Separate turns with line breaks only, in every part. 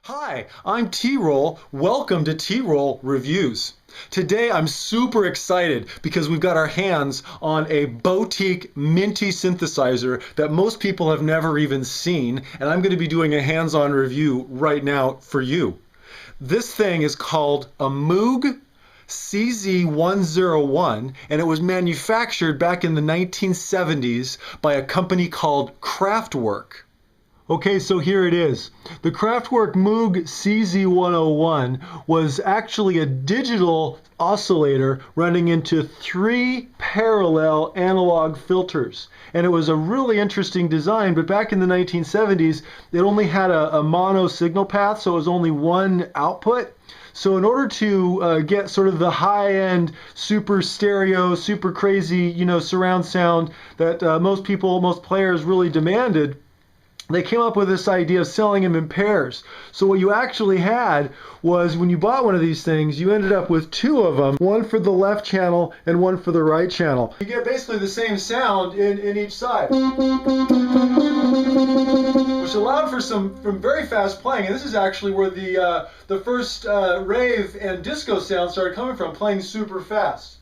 Hi, I'm T-Roll. Welcome to T-Roll Reviews. Today I'm super excited because we've got our hands on a boutique minty synthesizer that most people have never even seen, and I'm going to be doing a hands-on review right now for you. This thing is called a Moog CZ-101, and it was manufactured back in the 1970s by a company called Kraftwerk. Okay, so here it is. The Kraftwork Moog CZ-101 was actually a digital oscillator running into 3 parallel analog filters. And it was a really interesting design, but back in the 1970s, it only had a mono signal path, so it was only one output. So in order to get sort of the high-end, super stereo, super crazy, surround sound that most players really demanded, they came up with this idea of selling them in pairs. So what you actually had was, when you bought one of these things, you ended up with 2 of them, one for the left channel and one for the right channel. You get basically the same sound in each side, which allowed for some very fast playing. And this is actually where the first rave and disco sound started coming from, playing super fast.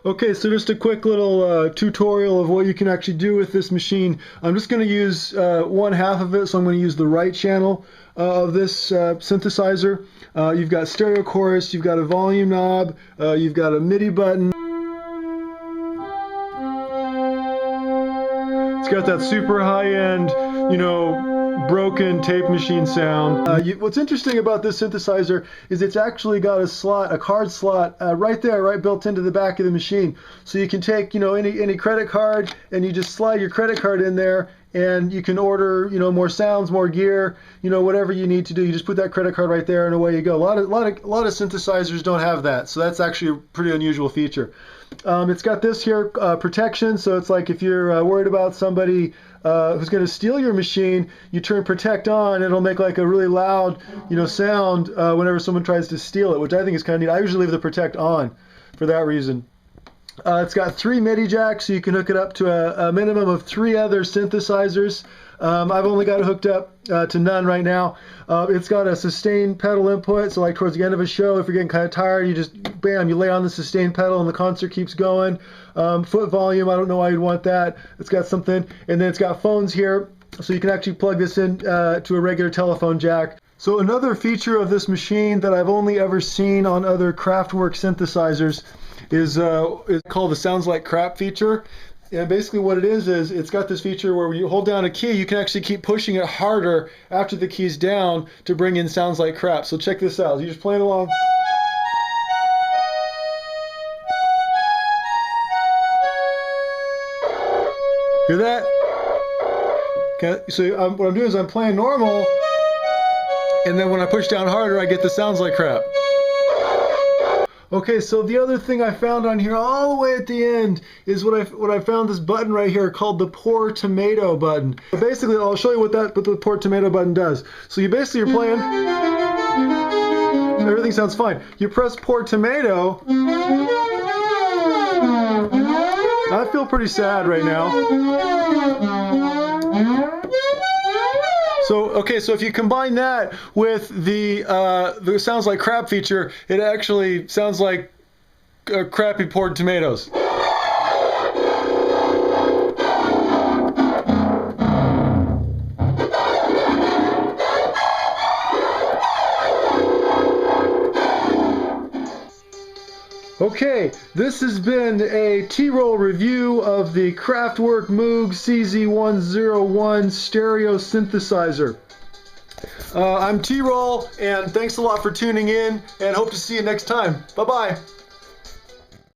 Okay, so just a quick little tutorial of what you can actually do with this machine. I'm just going to use one half of it, so I'm going to use the right channel of this synthesizer. You've got stereo chorus, you've got a volume knob, you've got a MIDI button. It's got that super high-end, broken tape machine sound. What's interesting about this synthesizer is it's actually got a card slot right there, right built into the back of the machine. So you can take, any credit card, and you just slide your credit card in there, and you can order, more sounds, more gear, whatever you need to do. You just put that credit card right there, and away you go. A lot of synthesizers don't have that, so that's actually a pretty unusual feature. It's got this here protection, so it's like if you're worried about somebody who's going to steal your machine, you turn protect on, it'll make like a really loud, sound whenever someone tries to steal it, which I think is kind of neat. I usually leave the protect on for that reason. It's got 3 MIDI jacks, so you can hook it up to a minimum of 3 other synthesizers. I've only got it hooked up to none right now. It's got a sustain pedal input, so like towards the end of a show, if you're getting kind of tired, you just, bam, you lay on the sustain pedal and the concert keeps going. Foot volume, I don't know why you'd want that. It's got something, and then it's got phones here, so you can actually plug this in to a regular telephone jack. So another feature of this machine that I've only ever seen on other Kraftwerk synthesizers is called the Sounds Like Crap feature. And basically what it is it's got this feature where when you hold down a key, you can actually keep pushing it harder after the key's down to bring in sounds like crap. So check this out. You're just playing along. Hear that? Okay, so what I'm doing is I'm playing normal, and then when I push down harder, I get the sounds like crap. Okay, so the other thing I found on here all the way at the end is what I found, this button right here called the Pour Tomato button. Basically, I'll show you what the Pour Tomato button does. So you're playing, everything sounds fine. You press Pour Tomato. I feel pretty sad right now. So if you combine that with the Sounds Like Crap feature, it actually sounds like crappy poured tomatoes. Okay, this has been a T-Roll review of the Kraftwerk Moog CZ-101 stereo synthesizer. I'm T-Roll, and thanks a lot for tuning in, and hope to see you next time. Bye-bye.